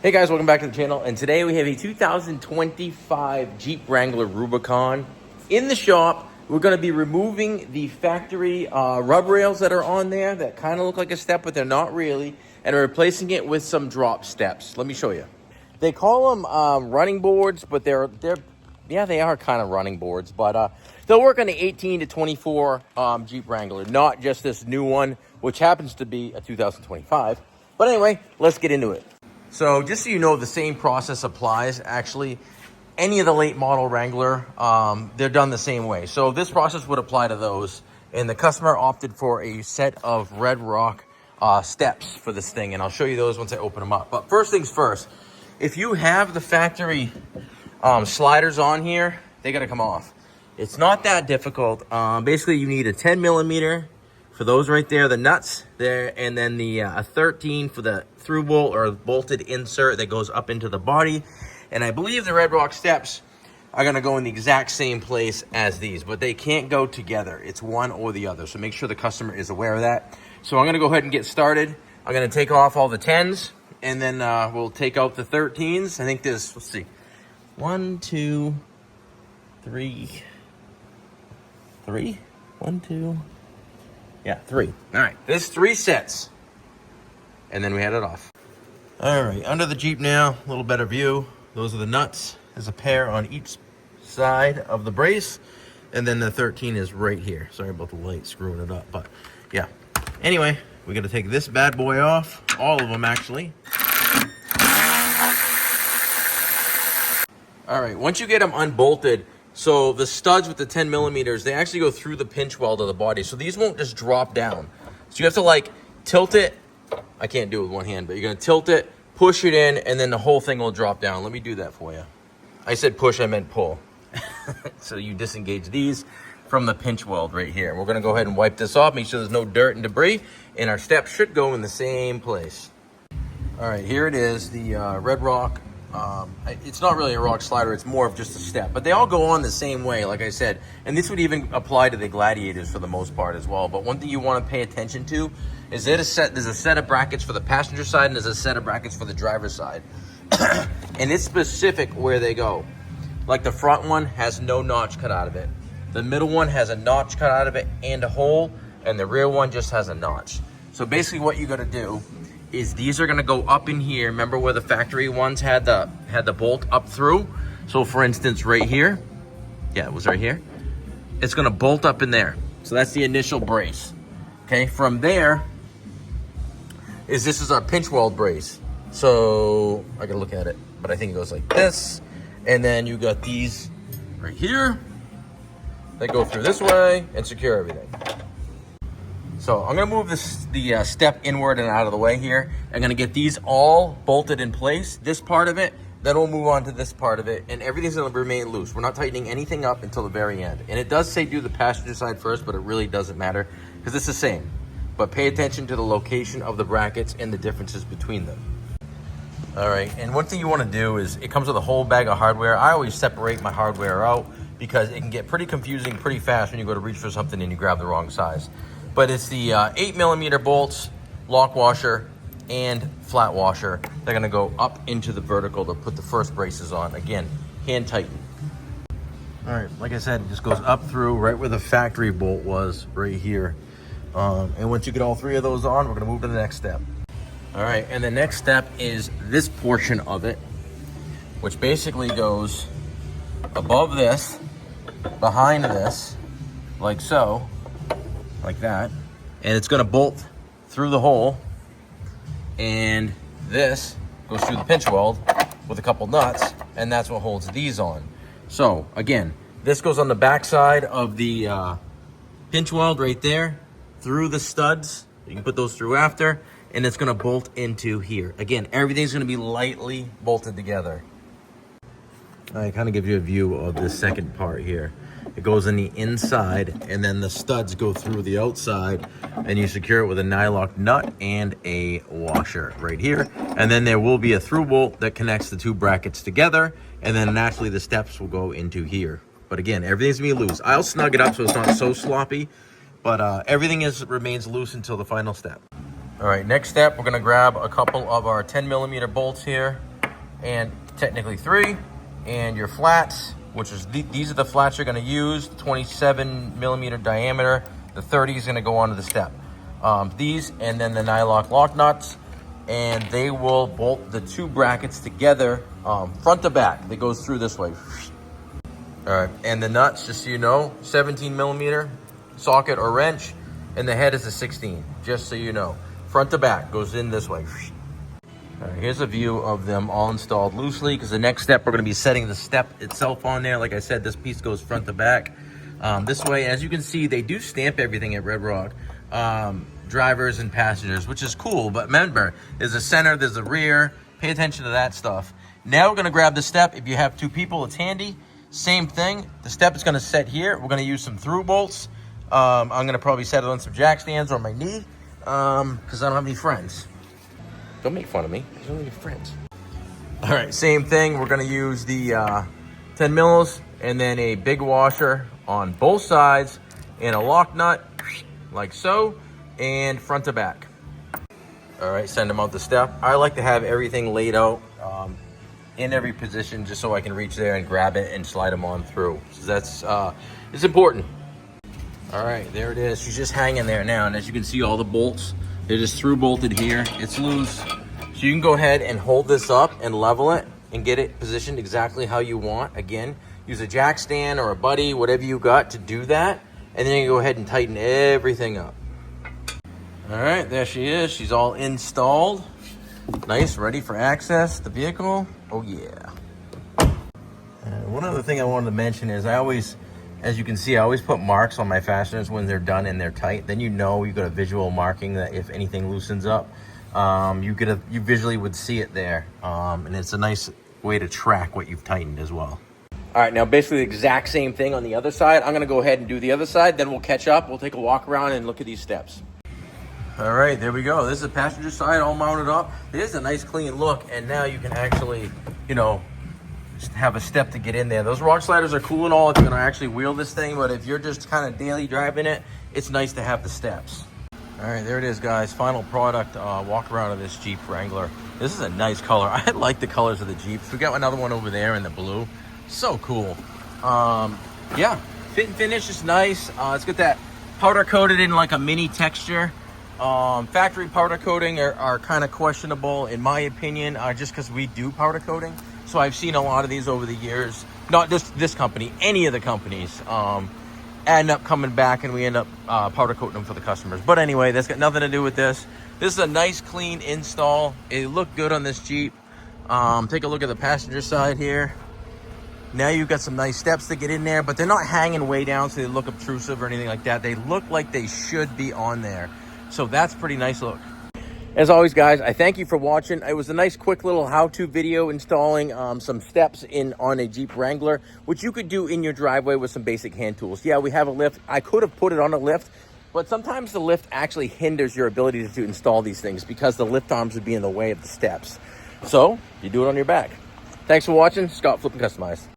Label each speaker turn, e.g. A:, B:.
A: Hey guys, welcome back to the channel, and today we have a 2025 Jeep Wrangler Rubicon in the shop. We're going to be removing the factory rub rails that are on there that kind of look like a step, but they're not really, and we're replacing it with some drop steps. Let me show you. They call them running boards, but they are kind of running boards, but they'll work on the 18 to 24 Jeep Wrangler, not just this new one, which happens to be a 2025. But anyway, let's get into it. So just so you know, the same process applies. Actually, any of the late model Wrangler, they're done the same way. So this process would apply to those. And the customer opted for a set of Redrock steps for this thing. And I'll show you those once I open them up. But first things first, if you have the factory sliders on here, they got to come off. It's not that difficult. Basically, you need a 10 millimeter for those right there, the nuts there, and then the a 13 for the through bolt or bolted insert that goes up into the body. And I believe the Redrock steps are gonna go in the exact same place as these, but they can't go together. It's one or the other, so make sure the customer is aware of that. So I'm gonna go ahead and get started. I'm gonna take off all the 10s, and then we'll take out the 13s. I think there's, let's see, 1, 2, 3, 1, 2, yeah, 3. All right, there's 3 sets. And then we had it off. All right, under the Jeep now, a little better view. Those are the nuts. There's a pair on each side of the brace. And then the 13 is right here. Sorry about the light screwing it up, but yeah. Anyway, we're gonna take this bad boy off. All of them, actually. All right, once you get them unbolted, so the studs with the 10 millimeters, they actually go through the pinch weld of the body. So these won't just drop down. So you have to like tilt it. I can't do it with one hand, but you're gonna tilt it, push it in, and then the whole thing will drop down. Let me do that for you. I said push, I meant pull. So you disengage these from the pinch weld right here. We're gonna go ahead and wipe this off, make sure there's no dirt and debris, and our steps should go in the same place. All right, here it is, the Redrock. It's not really a rock slider, it's more of just a step, but they all go on the same way, like I said, and this would even apply to the Gladiators for the most part as well. But one thing you want to pay attention to is there's a set of brackets for the passenger side and there's a set of brackets for the driver's side. And it's specific where they go. Like the front one has no notch cut out of it, the middle one has a notch cut out of it and a hole, and the rear one just has a notch. So basically what you got to do is these are going to go up in here. Remember where the factory ones had the bolt up through? So for instance, right here, yeah, it was right here. It's going to bolt up in there. So that's the initial brace. Okay, from there this is our pinch weld brace. So I got to look at it, but I think it goes like this. And then you got these right here that go through this way and secure everything. So I'm gonna move the step inward and out of the way here. I'm gonna get these all bolted in place, this part of it, then we'll move on to this part of it, and everything's gonna remain loose. We're not tightening anything up until the very end. And it does say do the passenger side first, but it really doesn't matter because it's the same. But pay attention to the location of the brackets and the differences between them. All right, and one thing you wanna do is, it comes with a whole bag of hardware. I always separate my hardware out because it can get pretty confusing pretty fast when you go to reach for something and you grab the wrong size. But it's the 8 millimeter bolts, lock washer, and flat washer. They're gonna go up into the vertical to put the first braces on. Again, hand tighten. All right, like I said, it just goes up through right where the factory bolt was, right here. And once you get all 3 of those on, we're gonna move to the next step. All right, and the next step is this portion of it, which basically goes above this, behind this, like so, like that, and it's going to bolt through the hole, and this goes through the pinch weld with a couple nuts, and that's what holds these on. So again, this goes on the back side of the pinch weld right there, through the studs. You can put those through after, and it's going to bolt into here. Again, everything's going to be lightly bolted together. I kind of give you a view of the second part here. It goes on the inside, and then the studs go through the outside, and you secure it with a nylock nut and a washer right here. And then there will be a through bolt that connects the 2 brackets together, and then naturally the steps will go into here. But again, everything's gonna be loose. I'll snug it up so it's not so sloppy, but everything remains loose until the final step. All right, next step, we're gonna grab a couple of our 10 millimeter bolts here. and technically 3. And your flats, which is these are the flats you're going to use, 27 millimeter diameter. The 30 is going to go onto the step. These, and then the nylock lock nuts, and they will bolt the 2 brackets together, front to back. That goes through this way. All right, and the nuts, just so you know, 17 millimeter socket or wrench, and the head is a 16, just so you know. Front to back, goes in this way. All right, here's a view of them all installed loosely, because the next step, we're going to be setting the step itself on there. Like I said, this piece goes front to back. This way, as you can see, they do stamp everything at Redrock, drivers and passengers, which is cool. But remember, there's a center, there's a rear. Pay attention to that stuff. Now we're going to grab the step. If you have 2 people, it's handy. Same thing. The step is going to set here. We're going to use some through bolts. I'm going to probably set it on some jack stands or my knee, because I don't have any friends. Don't make fun of me. I don't have any friends. All right, same thing. We're going to use the 10 mils and then a big washer on both sides and a lock nut like so, and front to back. All right, send them out the step. I like to have everything laid out in every position, just so I can reach there and grab it and slide them on through. So that's it's important. All right, there it is. She's just hanging there now, and as you can see, all the bolts, they're just through bolted here. It's loose, so you can go ahead and hold this up and level it and get it positioned exactly how you want. Again, use a jack stand or a buddy, whatever you got to do that, and then you go ahead and tighten everything up. All right, there she is. She's all installed. Nice, ready for access, the vehicle. Oh yeah. One other thing I wanted to mention is I always, as you can see, I always put marks on my fasteners when they're done and they're tight. Then you know you got a visual marking that if anything loosens up, you visually would see it there. And it's a nice way to track what you've tightened as well. All right, now basically the exact same thing on the other side. I'm gonna go ahead and do the other side, then we'll catch up. We'll take a walk around and look at these steps. All right, there we go. This is the passenger side all mounted up. It is a nice clean look, and now you can actually, you know, just have a step to get in there. Those rock sliders are cool and all if you're gonna actually wheel this thing, but if you're just kind of daily driving it, it's nice to have the steps. All right, there it is, guys. Final product, walk around of this Jeep Wrangler. This is a nice color. I like the colors of the Jeeps. We got another one over there in the blue. So cool. Yeah, fit and finish is nice. It's got that powder coated in like a mini texture. Factory powder coating are kind of questionable in my opinion, just because we do powder coating. So I've seen a lot of these over the years, not just this company, any of the companies, end up coming back and we end up powder coating them for the customers. But anyway, that's got nothing to do with this. This is a nice clean install. It looked good on this Jeep. Take a look at the passenger side here. Now you've got some nice steps to get in there, but they're not hanging way down so they look obtrusive or anything like that. They look like they should be on there. So that's pretty nice look. As always, guys, I thank you for watching. It was a nice quick little how-to video installing some steps on a Jeep Wrangler, which you could do in your driveway with some basic hand tools. Yeah, we have a lift. I could have put it on a lift, but sometimes the lift actually hinders your ability to install these things because the lift arms would be in the way of the steps. So you do it on your back. Thanks for watching. Scott Flip and Customize.